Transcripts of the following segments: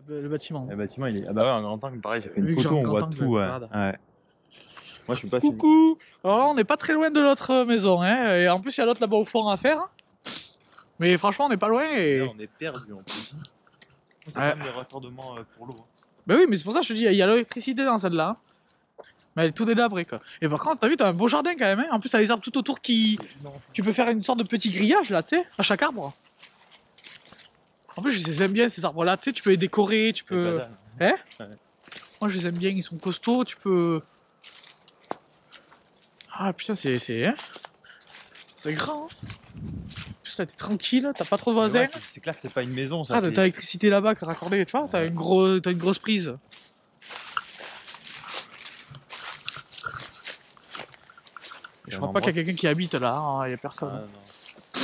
Le bâtiment. Le bâtiment, il est. Ah bah ouais, en grand angle, pareil, j'ai fait une Vu que j'ai photo, un on grand voit angle, tout. Ouais. regarde. Ouais. Moi, je suis pas fini. Coucou. Alors là, on n'est pas très loin de notre maison, hein. Et en plus, il y a l'autre là-bas au fond à faire. Mais franchement, on n'est pas loin et... Là, on est perdu en plus. Il y a Ouais. quand même des raccordements pour l'eau. Bah oui, mais c'est pour ça que je te dis, il y a l'électricité dans celle-là. Mais elle est tout délabrée, quoi. Et par contre, t'as vu, t'as un beau jardin quand même, hein. En plus, t'as les arbres tout autour qui... Tu peux faire une sorte de petit grillage, là, tu sais, à chaque arbre. En plus, je les aime bien, ces arbres-là, tu sais, tu peux les décorer, tu peux... Hein? Ouais. Moi, je les aime bien, ils sont costauds, tu peux... Ah, putain, c'est... Hein, c'est grand, hein. En plus, là, t'es tranquille, t'as pas trop de voisins. Ouais, c'est clair que c'est pas une maison, ça. Ah, t'as l'électricité là-bas qui est raccordée, tu vois, t'as une grosse prise. Je crois pas qu'il y a quelqu'un qui habite là, hein, y a personne. Ah, non.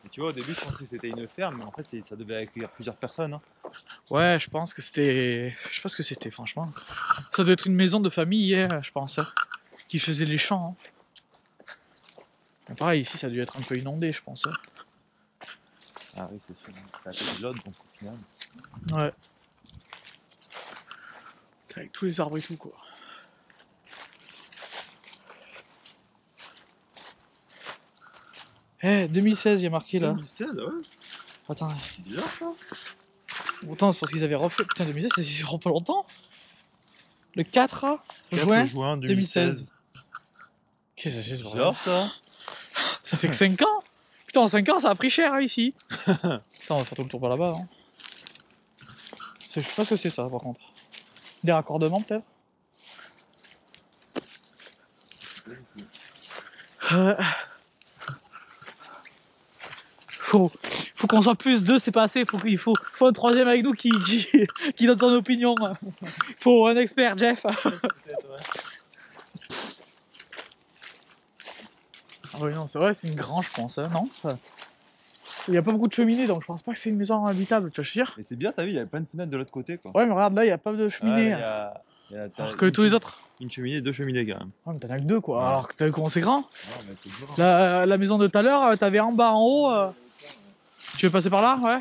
Mais tu vois, au début, je pensais que c'était une ferme, mais en fait, ça devait accueillir plusieurs personnes. Hein. Ouais, je pense que c'était... Je sais pas ce que c'était, franchement. Ça doit être une maison de famille, hein, je pense, hein, qui faisait les champs. Hein. Mais pareil, ici, ça a dû être un peu inondé, je pense. Hein. Ah oui, c'est sûr. C'est à côté de l'autre, donc au final... Ouais. Avec tous les arbres et tout, quoi. Eh, 2016, il y a marqué là. 2016, ouais. Attends. C'est bizarre ça. Autant c'est parce qu'ils avaient refait. Putain, 2016, c'est vraiment pas longtemps. Le 4 juin 2016. Qu'est-ce que c'est, ce bordel? Bizarre ça. Ça fait que 5 ans. Putain, en 5 ans, ça a pris cher hein, ici. Putain, on va faire tout le tour par là-bas. Hein. Je sais pas ce que c'est ça, par contre. Des raccordements, peut-être. Faut qu'on soit plus, deux c'est pas assez, il faut un troisième avec nous qui donne son opinion. Faut un expert, Jeff. Ah oui non, c'est vrai, c'est une grange je pense, hein, non? Il y a pas beaucoup de cheminées donc je pense pas que c'est une maison habitable, tu vois, je veux dire. Mais c'est bien, t'as vu, il y a plein de fenêtres de l'autre côté quoi. Ouais mais regarde là, il y a pas de cheminée. Alors que tous les autres. Une cheminée, deux cheminées quand même. Ouais mais t'en as que deux quoi, Ouais. alors que t'as vu comment c'est grand. Ouais, mais c'est La maison de tout à l'heure, t'avais en bas, en haut. Tu veux passer par là? Ouais.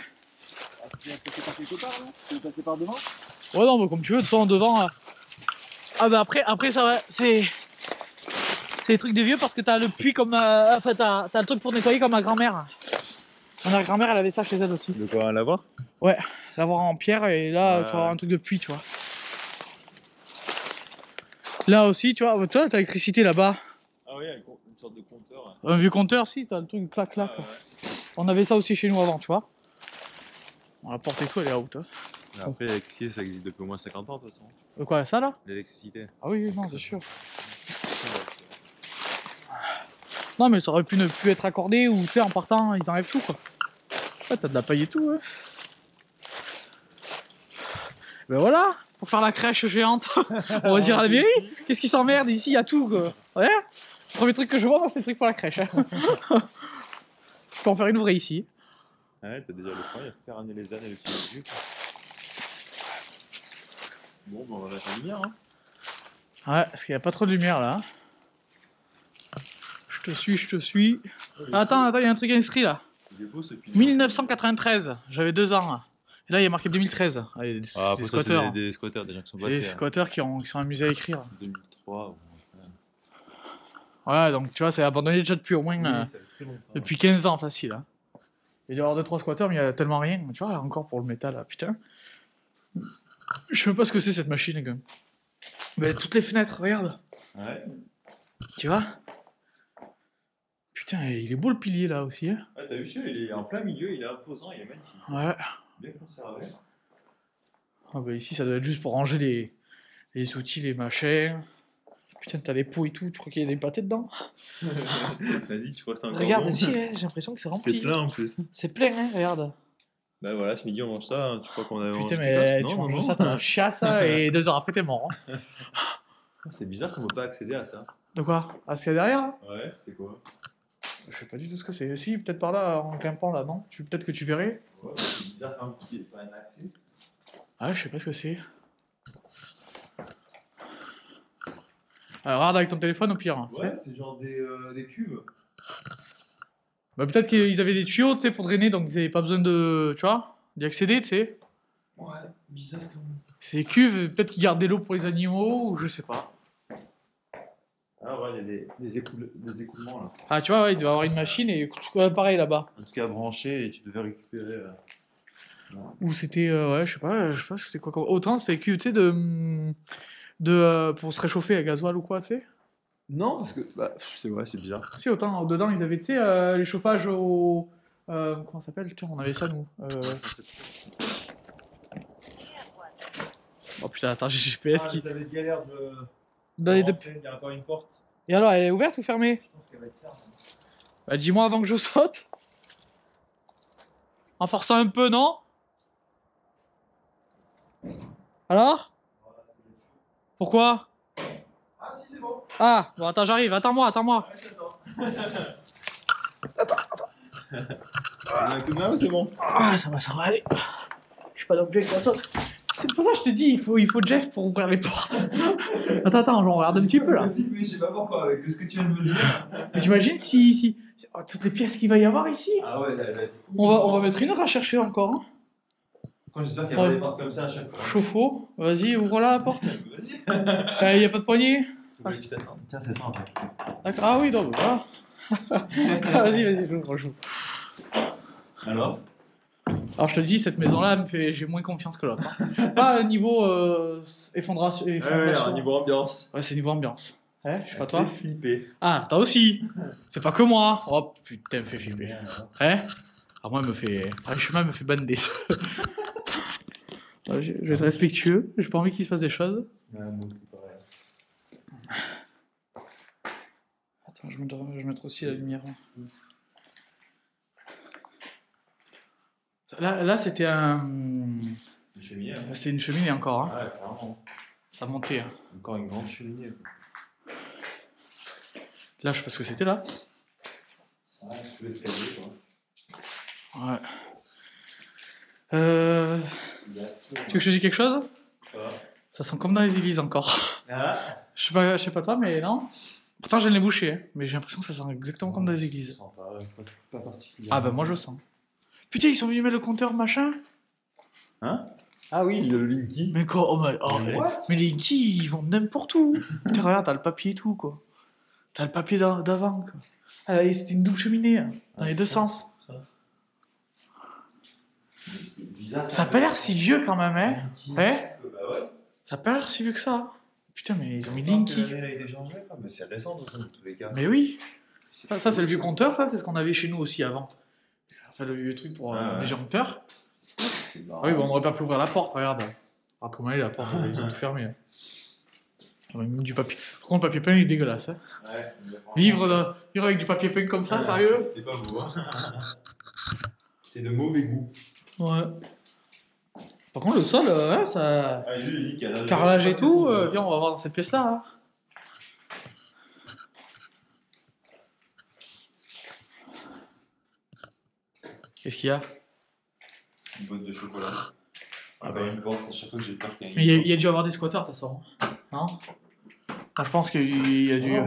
Tu veux passer par quelque part là? Tu veux passer par devant? Ouais non bah comme tu veux, de toute façon devant. Ah bah après ça va, c'est les trucs des vieux parce que t'as le puits comme... Enfin t'as le truc pour nettoyer comme ma grand-mère. Ma grand-mère elle avait ça chez elle aussi. De quoi l'avoir? Ouais, l'avoir en pierre et là tu vas avoir un truc de puits tu vois. Là aussi tu vois, t'as l'électricité là-bas. Ah oui, une sorte de compteur. Un vieux compteur si, t'as le truc clac clac. Ah, ouais. On avait ça aussi chez nous avant tu vois. Bon, la porte et tout elle est haute. Hein. Après l'électricité ça existe depuis au moins 50 ans de toute façon. De quoi ça là? L'électricité. Ah oui non c'est sûr. Non mais ça aurait pu ne plus être accordé ou tu sais en partant ils enlèvent tout quoi. Ouais t'as de la paille et tout ouais. Ben voilà, pour faire la crèche géante, on va dire à la mairie. Qu'est-ce qui s'emmerde ici, il y a tout quoi. Ouais. Le premier truc que je vois moi c'est le truc pour la crèche. Hein. Je peux en faire une vraie ici. Ah ouais t'as déjà le fond, il y a faire ramener les ânes et le petit jus. Bon ben on va mettre la lumière hein. Ouais, parce qu'il n'y a pas trop de lumière là. Je te suis. Ah, attends, il y a un truc inscrit là. 1993, j'avais 2 ans. Et là il y a marqué 2013. Ah, il y a des squatteurs. Des squatteurs déjà qui sont passés. Des squatteurs qui sont amusés à écrire. 2003. Ouais, donc tu vois, c'est abandonné déjà depuis au moins. Depuis 15 ans facile. Hein. Il doit y avoir 2-3 squatteurs, mais il y a tellement rien. Tu vois, encore pour le métal là, putain. Je sais même pas ce que c'est cette machine, gars. Mais toutes les fenêtres, regarde. Ouais. Tu vois? Putain, il est beau le pilier là aussi. Hein. Ah, t'as vu celui-là, il est en plein milieu, il est imposant, il est magnifique. Ouais. Bien conservé. Ah bah ici, ça doit être juste pour ranger les outils, les machins. Putain, t'as les pots et tout, tu crois qu'il y a des pâtés dedans? Vas-y, tu crois que c'est encore regarde bon ici, hein, j'ai l'impression que c'est rempli. C'est plein en plus. C'est plein, hein, regarde. Bah voilà, ce midi on mange ça, hein. Tu crois qu'on a mangé putain, mais tu manges ça, t'as la chasse et 2 heures après t'es mort. Hein. C'est bizarre qu'on ne peut pas accéder à ça. De quoi? À ce qu'il y a derrière? Ouais, c'est quoi? Je sais pas du tout ce que c'est. Si, peut-être par là, en grimpant là, non? Peut-être que tu verrais. Ouais, c'est bizarre quand il n'y a pas un accès. Ah, je sais pas ce que c'est. Alors, regarde avec ton téléphone au pire. Ouais, c'est genre des cuves. Bah, peut-être qu'ils avaient des tuyaux, tu sais, pour drainer, donc ils avaient pas besoin de. Tu vois? d'y accéder, tu sais. Ouais, bizarre quand même. C'est des cuves, peut-être qu'ils gardent de l'eau pour les animaux, ou je sais pas. Ah ouais, il y a des écoulements là. Ah, tu vois, ouais, il doit y avoir une machine et pareil là-bas. En tout cas, branché et tu devais récupérer. Ou c'était, ouais, je sais pas c'était quoi. Autant c'était des cuves, tu sais, pour se réchauffer à gasoil ou quoi, tu sais. Non, parce que. Bah, c'est vrai, c'est bizarre. Si, autant, dedans, ils avaient, tu sais, les chauffages au. Comment ça s'appelle? Tiens, on avait ça, nous. Oh putain, attends, j'ai GPS qui. Vous avez galère de. Dans les deux- Il y a encore une porte. Et alors, elle est ouverte ou fermée? Je pense qu'elle va être ferme. Bah, dis-moi avant que je saute. En forçant un peu, non? Alors? Pourquoi? Ah, si, c'est bon. Ah, bon, attends, j'arrive, attends-moi. Un coup de main ou c'est bon? Ah, ça va aller. Je suis pas non plus avec la sauce. C'est pour ça que je te dis, il faut Jeff pour ouvrir les portes. Attends, j'en regarde un petit peu là. Je sais pas pourquoi, avec ce que tu viens de me dire. Mais t'imagines si oh, toutes les pièces qu'il va y avoir ici. Ah ouais, On va mettre une heure à chercher encore. Hein. Quand j'espère qu'il y aura des portes comme ça à chaque fois. Chauffe-eau, vas-y, ouvre-la la porte. Vas-y. Y a pas de poignée? Tiens, c'est ça en fait. D'accord. Ah oui, donc voilà. Vas-y, j'ouvre. Alors? Alors je te dis, cette maison-là, j'ai moins confiance que l'autre. Hein. Pas niveau effondration. Ouais, niveau ambiance. Ouais, c'est niveau ambiance. Ouais, je sais pas toi. Fais flipper. Ah, toi aussi. C'est pas que moi. Oh putain, me fait flipper. Hein? Ah, moi, le chemin me fait bander. Ouais, je vais être respectueux. J'ai pas envie qu'il se passe des choses. Ouais, moi, c'est pareil. Attends, je vais mettre aussi la lumière. Là c'était Une cheminée. Hein. c'était une cheminée encore. Hein. Ouais, clairement. Ça montait. Hein. Encore une grande cheminée. Là, je sais pas ce que c'était là. Ouais, sous l'escalier, quoi. Ouais. Tu veux que je dise quelque chose? Ça sent comme dans les églises encore. Ah. Je sais pas toi, mais non. Pourtant, je viens de les boucher, hein, mais j'ai l'impression que ça sent exactement comme dans les Je églises. sens pas particulièrement. Ah bah moi je sens. Putain, ils sont venus mettre le compteur machin. Hein? Ah oui, le Linky. Mais quoi? Mais les Linky, ils vont n'importe où. Putain, regarde, t'as le papier et tout, quoi. T'as le papier d'avant, quoi. Ah là, c'était une double cheminée, hein, dans les deux sens. C'est bizarre. Ça a pas l'air si vieux quand même, hein? Ouais? Bah ouais. Ça a pas l'air si vieux que ça. Putain, mais ils ont mis Linky. Mais c'est récent dans tous les cas. Mais oui. Ça c'est le vieux compteur, ça, c'est ce qu'on avait chez nous aussi avant. Enfin, le vieux truc pour les disjoncteurs. C'est marrant. Ah oui, bon, on aurait pas pu ouvrir la porte, regarde. Regarde comment elle est la porte, ils ont tout fermé. Hein. On a mis du papier. Par contre, le papier peint il est dégueulasse. Hein. Ouais. Vivre avec du papier peint comme ça, sérieux? C'est pas beau. Hein. C'est de mauvais goût. Ouais. Par contre, le sol, ouais, ça. Ah, lui, Carrelage et tout, viens, on va voir dans cette pièce-là. Hein. Qu'est-ce qu'il y a? Une boîte de chocolat. Ah bah une porte, à chaque fois que j'ai peur qu'il y ait Mais il y a dû avoir des squatteurs, de toute façon. Non? Moi, je pense qu'il y a dû y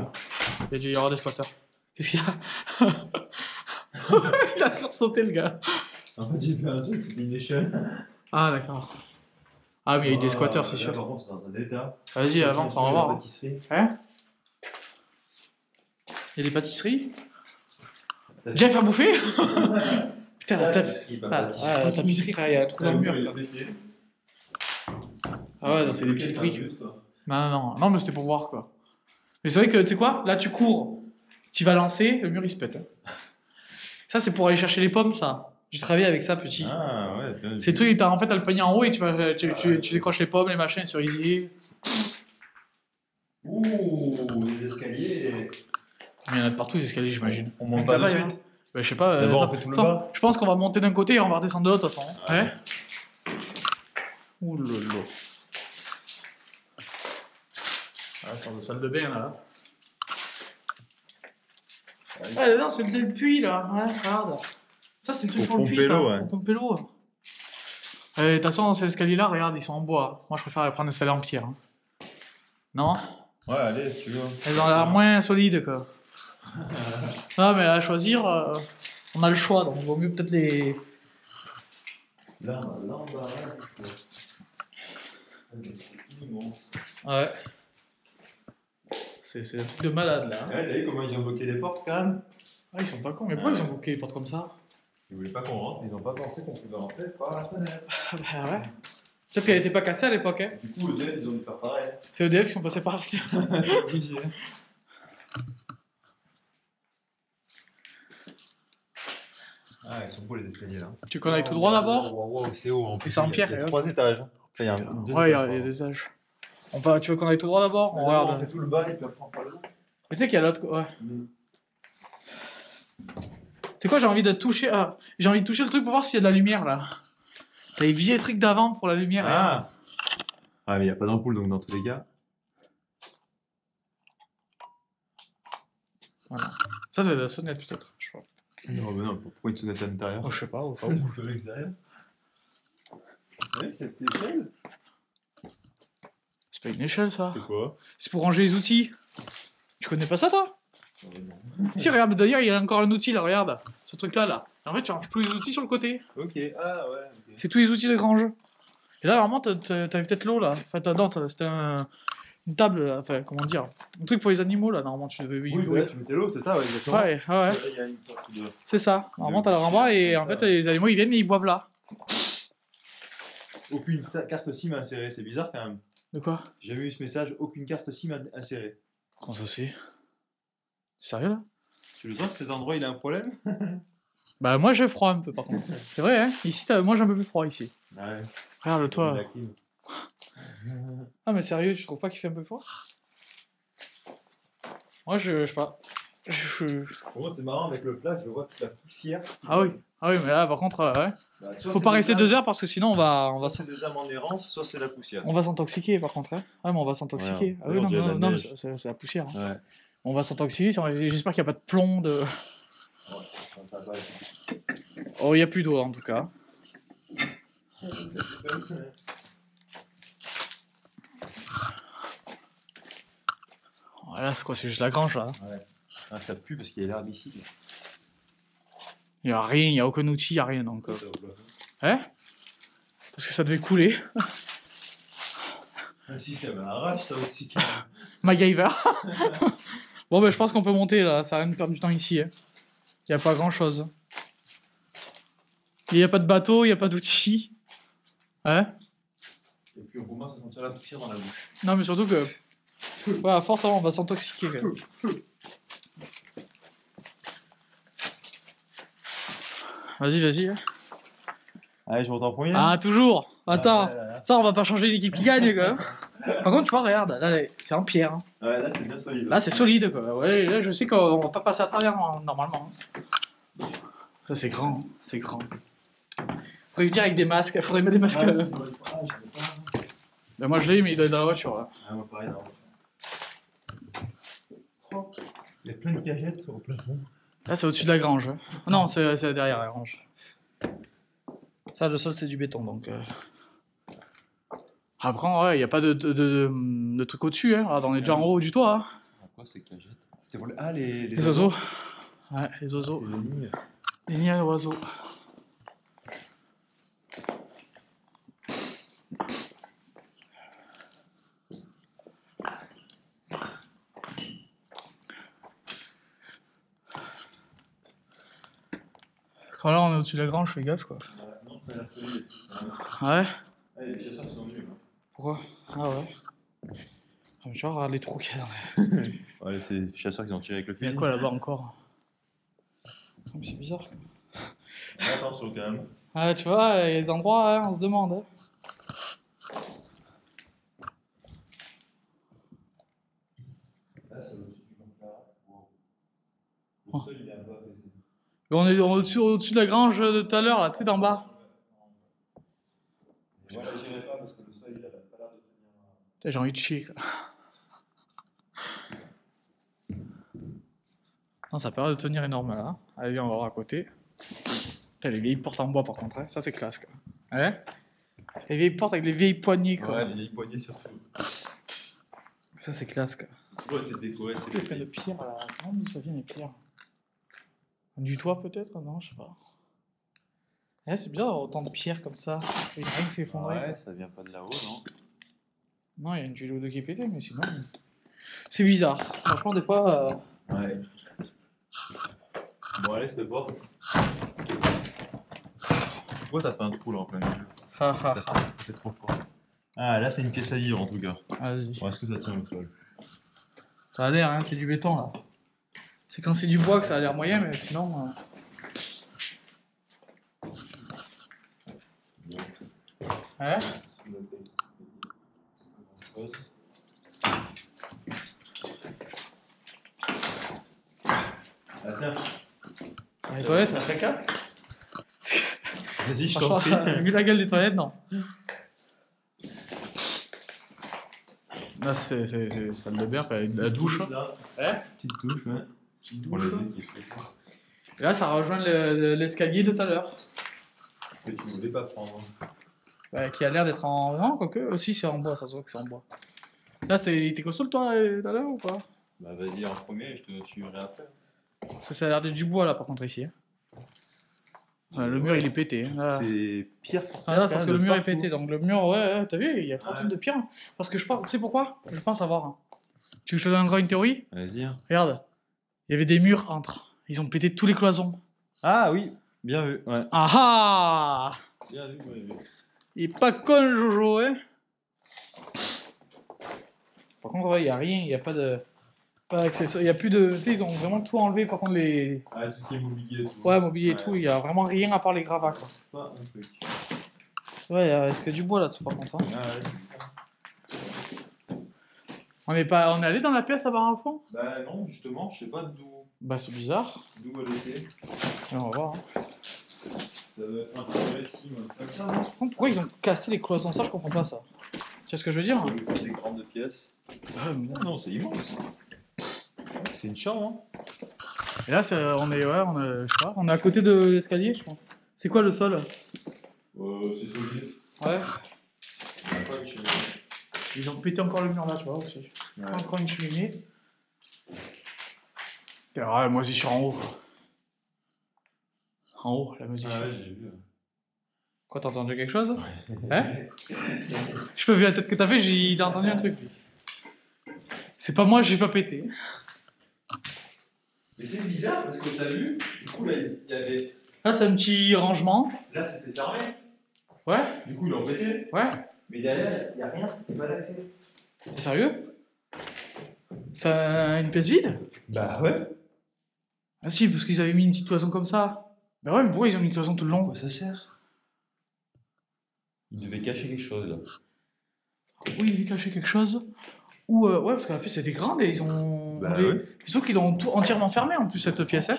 avoir des squatteurs. Qu'est-ce qu'il y a? Il a sursauté, le gars. En fait, j'ai fait un truc, c'était une échelle. Ah, d'accord. Ah, mais il y a eu des squatteurs, c'est sûr. Par contre, c'est dans un état. Vas-y, avance, on va voir. Pâtisserie. Hein? Il y a des pâtisseries? Jeff a bouffé? Putain, la tapisserie, il y a un trou dans le mur. Quoi. Ah ouais, non, c'est des petites briques. Non, mais c'était pour voir quoi. Mais c'est vrai que, tu sais quoi? Là, tu cours, tu vas lancer, le mur il se pète. Hein. Ça, c'est pour aller chercher les pommes, ça. J'ai travaillé avec ça, petit. Ah ouais. C'est le truc, en fait, t'as le panier en haut et tu décroches les pommes, les machins sur Easy. Ouh, les escaliers. Il y en a de partout, les escaliers, j'imagine. On monte pas de suite. Bah, je sais pas. D'abord, on fait tout le bas. Je pense qu'on va monter d'un côté et on va redescendre de l'autre, de toute façon. Ouais. Ouh lolo. Ah, c'est la salle de bain, là. Ah, non, c'est le puits, là. Ouais, regarde. Ça, c'est le truc pour le puits, ça. Ouais. Pour pomper l'eau. De toute façon, ces escaliers-là, regarde, ils sont en bois. Moi, je préfère prendre des escaliers en pierre. Hein. Non? Ouais, allez, si tu veux. Elles ont l'air moins solides, quoi. Non, mais à choisir, on a le choix, donc il vaut mieux peut-être les Là, l'embarras, c'est immense. Ouais. C'est un truc de malade là. Ouais, t'as vu comment ils ont bloqué les portes quand même? Ah, ils sont pas cons, mais pourquoi ils ont bloqué les portes comme ça? Ils voulaient pas qu'on rentre, ils ont pas pensé qu'on pouvait rentrer par la fenêtre. Ah bah ouais. Peut-être qu'elle était pas cassée à l'époque, hein. Du coup, EDF, ils ont dû faire pareil. C'est EDF qui sont passés par la fenêtre. C'est obligé. Ah, ils sont beaux les escaliers là. Tu veux qu'on aille tout droit d'abord? Wow, c'est haut en plus. Et c'est en pierre, Il y a hein. 3 étages. Enfin, il y a deux Ouais, il y a étages, des âges. Tu veux qu'on aille tout droit d'abord? On On regarde. fait tout le bas et puis après on prend le haut. Mais tu sais qu'il y a l'autre. Ouais. C'est quoi, j'ai envie de toucher. Ah, j'ai envie de toucher le truc pour voir s'il y a de la lumière là. T'as les vieux trucs d'avant pour la lumière. Ah! Ah, mais il n'y a pas d'ampoule donc dans tous les cas. Voilà. Ça, c'est de la sonnette peut-être. Je sais pas. Non, mais non, pourquoi une sonnette à l'intérieur? Oh, je sais pas. Ou pas. De l'extérieur. Oui, cette échelle. C'est pas une échelle ça. C'est quoi? C'est pour ranger les outils. Tu connais pas ça toi? Si, regarde, d'ailleurs, il y a encore un outil là, regarde. Ce truc là. En fait, tu ranges tous les outils sur le côté. Ok, ah ouais. Ok. C'est tous les outils de grange. Et là, normalement, t'avais peut-être l'eau là. Enfin, c'était une table, là. Enfin, comment dire. Un truc pour les animaux là, normalement, tu devais y Oui, jouer. là, tu mettais l'eau, c'est ça, ouais, exactement. Ouais. Là, il y a une sorte de... C'est ça. Normalement, t'as le en bas et en fait, les animaux ils viennent et ils boivent là. Aucune carte SIM insérée, c'est bizarre quand même. De quoi? J'ai jamais eu ce message, aucune carte SIM insérée. Comment ça c'est? Sérieux là? Tu le sens que cet endroit il a un problème? Bah, moi j'ai froid un peu par contre. C'est vrai, hein? Ici, moi j'ai un peu plus froid ici. Ouais. Regarde-toi. La clim. Ah, mais sérieux, tu trouves pas qu'il fait un peu froid? Moi je sais pas. Pour moi, c'est marrant avec le flash, je vois toute la poussière. Ah oui. Ah oui, mais là par contre, ouais. Bah, soit Faut c'est pas des rester âmes- 2 heures parce que sinon soit c'est des âmes en errance, soit c'est la poussière. on va s'intoxiquer par contre, hein. Ouais, mais on va s'intoxiquer. Ouais, Ah oui, on non, dirait de la non, mais neige. c'est la poussière, hein. Ouais. On va s'intoxiquer, j'espère qu'il n'y a pas de plomb de. Ouais, ça va être... Oh, il n'y a plus d'eau en tout cas. Voilà, c'est quoi? C'est juste la grange là. Ouais. Ah, ça pue parce qu'il y a l'herbicide. Il n'y a rien, il n'y a aucun outil, il n'y a rien donc. Ça, au plafond. Hein? Parce que ça devait couler. Un système à l'arrache, ça aussi. Quand même. MacGyver. Bon, ben je pense qu'on peut monter là, ça va rien de perdre du temps ici, hein. Il n'y a pas grand chose. Il n'y a pas de bateau, il n'y a pas d'outils. Hein? Et puis on commence à sentir la poussière dans la bouche. Non, mais surtout que. Ouais, à force, on va s'intoxiquer quand même. Vas-y, hein. Allez, je monte en premier. Ah, toujours! Attends, là. ça, on va pas changer l'équipe qui gagne, quoi. Par contre, tu vois, regarde, là, c'est en pierre, hein. Ouais, là c'est bien solide. Là, c'est solide, quoi. Ouais, là, je sais qu'on va pas passer à travers, hein, normalement. Ça, c'est grand, hein. C'est grand. Faudrait venir avec des masques, faudrait mettre des masques. Ouais, Ben, moi, je l'ai, mais il doit être dans la voiture, là. ah, moi pareil, non. Il y a plein de cagettes au plafond. Là, c'est au-dessus de la grange, hein. Non, c'est derrière la grange. Ça, le sol, c'est du béton, donc. Après, ouais, il n'y a pas de truc au-dessus, hein. Regarde, on est déjà en haut du toit, hein. Quoi ces cagettes? C'était pour les... Ah, les Les oiseaux. Ouais, les oiseaux. C'est des lignes. Les nids à oiseaux. Quand là, on est au-dessus de la grange, fais gaffe, quoi. Non, ça a l'air solide. Ouais? Ah, les chasseurs qui sont venus. Pourquoi? Ah ouais. Ah, mais tu vois, regarde les trous qu'il y a dans les... Ouais, c'est les chasseurs qui ont tiré avec le Il y fusil. a quoi là-bas encore? Ah, mais c'est bizarre. Attention quand même. Ah, tu vois, il y a des endroits, hein, on se demande. Hein. Là, c'est au-dessus du campement. Wow. Le sol, il est un peu apaisé. Mais on est au-dessus de la grange de tout à l'heure, là, tu sais, d'en bas. Moi, là, j'irai pas parce que le sol, il a pas l'air de tenir. Putain, j'ai envie de chier, quoi. Non, ça paraît de tenir énorme, là. Allez, viens, on va voir à côté. Putain, les vieilles portes en bois, par contre, hein. Ça, c'est classe, quoi. Hein? Les vieilles portes avec les vieilles poignées, quoi. Ouais, les vieilles poignées surtout. Ça, c'est classe, quoi. Toujours été décoré. Il y a plein de pierres, là. Comment ça vient, les pierres? Du toit, peut-être? Non, je sais pas. Eh, c'est bizarre d'avoir autant de pierres comme ça. Il n'y a rien qui s'est effondré. Ouais, ça vient pas de là-haut, non? Non, il y a une tuile ou deux qui est pétée, mais sinon. C'est bizarre. Franchement, des fois. Ouais. Bon, allez, cette porte. Pourquoi t'as fait un trou là en plein milieu? C'est trop fort. Ah, là, c'est une pièce à vivre en tout cas. Vas-y. Bon, est-ce que ça tient au sol? Ça a l'air, hein, c'est du béton là. C'est quand c'est du bois que ça a l'air moyen, mais sinon. Ouais. Ah, tiens. Les toilettes, T'as caca? Vas-y, je t'en prie. franchement, vu la gueule des toilettes, non. Là, c'est salle de bain, enfin, la douche. Ouais. Petite douche, ouais. Petite Pour douche. les équipes. Et là, ça rejoint l'escalier de tout à l'heure. Que tu voulais pas prendre. Ouais, qui a l'air d'être en. Non, quoique. Aussi, c'est en bois, ça se voit que c'est en bois. Là, t'es console toi, là, tout à l'heure ou pas? Bah, vas-y en premier, je te suivrai après. Parce que ça a l'air d'être du bois là, par contre, ici. Ouais, le mur il est pété. Hein, là. C'est pire. Ah, là, parce que le mur est pété. Donc le mur, ouais, t'as vu, il y a 30 de pierre. Parce que je pense. Tu sais pourquoi? Je pense savoir. Hein. Tu veux que je te donne encore une théorie? Vas-y. Regarde. Il y avait des murs entre. Ils ont pété tous les cloisons. Ah oui, bien vu. Ouais. Ah ah! Bien vu, bien vu. Il est pas con, le Jojo, hein? Par contre, ouais, il y a rien, il y a pas de. Pas d'accessoires. Il y a plus de. Tu sais, ils ont vraiment tout enlevé. Par contre, les. Ah, tout ce qui est mobilier et tout. Ouais, mobilier et tout, il y a vraiment rien à part les gravats, quoi. Pas un truc. Ouais, il reste que du bois là-dessous, par contre. Hein. Ah, ouais. On est allé dans la pièce là-bas au fond? Bah non, justement, je sais pas Bah, c'est bizarre. d'où elle était. Ouais, on va voir. Hein. Ça doit être un peu ici, comme ça, non? Par contre, pourquoi ils ont cassé les cloisons? Ça, je comprends pas ça. Tu vois ce que je veux dire? Au lieu de faire des grandes pièces. Ah non, c'est immense. C'est une chambre, hein. Et là, on est, ouais, je sais pas, on est à côté de l'escalier, je pense. C'est quoi le sol? C'est solide. Ouais. Il n'y a pas une cheminée. Ils ont pété encore le mur là, tu vois aussi. Ouais. Encore une cheminée. Et ouais, moi aussi, je suis en haut. En haut, la musique. Ah ouais, j'ai vu. Quoi, t'as entendu quelque chose? Hein? Je peux vu la tête que t'as fait, il a entendu un truc. C'est pas moi, j'ai pas pété. Mais c'est bizarre parce que t'as vu, du coup là il y avait. Là, c'est un petit rangement. Là c'était fermé. Ouais, Du coup ils l'ont pété. ouais. Mais derrière, il n'y a rien, il n'y a pas d'accès. T'es sérieux? C'est une pièce vide? Bah ouais. Ah si, parce qu'ils avaient mis une petite cloison comme ça. Bah ouais, mais pourquoi ils ont mis une cloison tout le long? Quoi ça sert? Ils devaient cacher quelque chose là. Oui, ils avaient caché quelque chose. Ou ouais, parce que la pièce était grande et ils ont. Bah ouais. Sauf qu'ils l'ont tout entièrement fermé en plus cette pièce. Hein.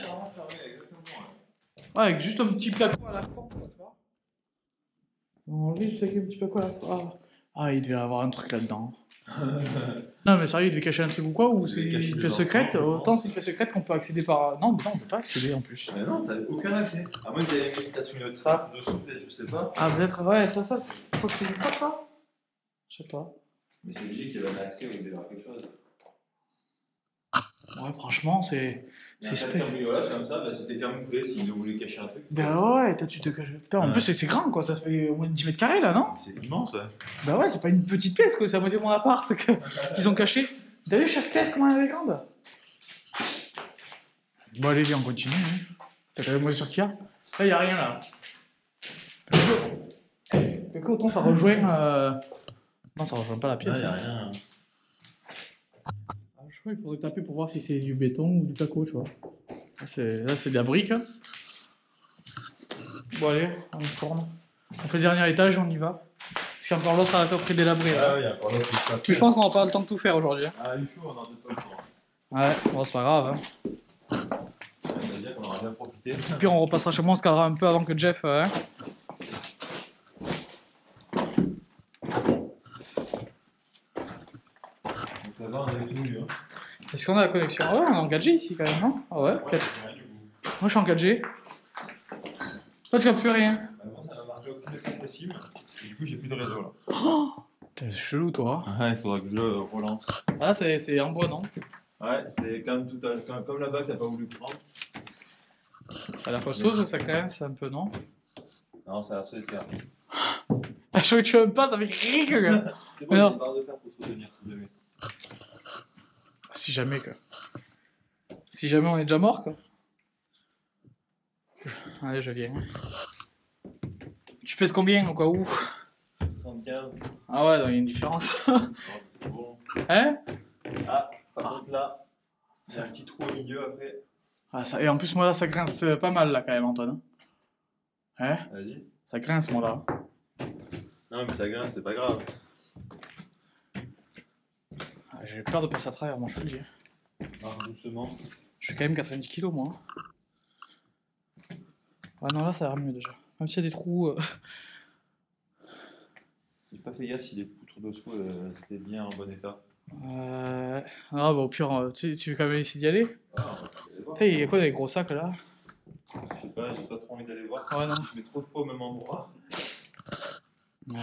Ouais, avec juste un petit placo à la fin. Ils ont enlevé juste avec un petit placo à la fin. Ah, il devait y avoir un truc là-dedans. Non, mais sérieux, il devait cacher un truc ou quoi? Ou c'est une pièce secrète? Autant c'est une pièce secrète qu'on peut accéder par. Non, mais non, on peut pas accéder en plus. Mais non, t'as aucun accès. À moins que t'aies mis une trappe dessous, peut-être, je sais pas. Ah, peut-être, ouais, ça, je crois que c'est une trappe ça? Je sais pas. Mais c'est logique qu'il y avait un accès ou il devait y avoir quelque chose. Ouais, franchement, c'est. C'est cambriolage comme ça, bah, c'était camouflé s'il voulait cacher un truc. Bah ouais, toi tu te caches. Putain, en plus c'est grand quoi, ça fait au moins 10 mètres carrés là, non? C'est immense, ouais. Bah ouais, c'est pas une petite pièce quoi, c'est la moitié de mon appart qu'ils ont caché. T'as vu chaque pièce comment elle est grande? Bon, allez, viens, on continue. Hein. T'as vu moi sur qui y a? Là, y'a rien là. Quelque autant ça rejoint. Non, ça rejoint pas la pièce. Là, y a hein. rien. Je crois qu'il faudrait taper pour voir si c'est du béton ou du placo, tu vois. Là, c'est de la brique. Hein. Bon, allez, on y tourne. On fait le dernier étage et on y va. Parce qu'il y a encore l'autre à peu près délabré. Ah ouais, y a encore l'autre qui se tape. Mais je pense qu'on va pas avoir le temps de tout faire aujourd'hui. Hein. Ah, une chose, on en a peut-être pas le temps. Ouais, bon, c'est pas grave. Hein. Ça veut dire qu'on aura bien profité. Puis on repassera chez moi, on se calera un peu avant que Jeff. Hein. Donc là-bas, on avait tout lu. Hein. Est-ce qu'on a la connexion? Ah ouais, on est en 4G ici quand même, non? Ah ouais, 4G. Rien du coup. Moi je suis en 4G. Toi tu captes plus rien. Avant, ça n'a marqué aucune effet possible. Et du coup, j'ai plus de réseau là. Oh, t'es chelou toi. Ouais, il faudra que je le relance. Ah là c'est en bois, non? Ouais, c'est comme comme là-bas que t'as pas voulu prendre. Ça a l'air costaud ça quand même, c'est un peu, non? Non, ça a l'air de se faire. Je crois que tu aimes pas, ça fait cric, quoi. C'est Mais bon, non. il y a une barre de fer pour soutenir si jamais. Si jamais, quoi. Si jamais on est déjà mort, quoi. Allez, je viens. Tu pèses combien, au cas où? 75. Ah ouais, donc il y a une différence. Non, c'est bon. Hein? Ah, par contre là, c'est un petit trou au milieu après. Ah, ça... Et en plus, moi, là, ça grince pas mal, là, quand même, Antoine. Hein? Vas-y. Ça grince, moi, là. Non, mais ça grince, c'est pas grave. Ah, j'ai peur de passer à travers, moi, je te le dis. Marche doucement. Je fais quand même 90 kilos, moi. Ouais, non, là, ça a l'air mieux, déjà. Même s'il y a des trous... J'ai pas fait gaffe si les poutres dessous c'était bien en bon état. Ah, bah, au pire, tu veux quand même essayer d'y aller? Ah, on va aller voir. Putain, il y a quoi des gros sacs, là? Je sais pas, j'ai pas trop envie d'aller voir. Ouais, non. Je mets trop de poids même en bras. Ouais.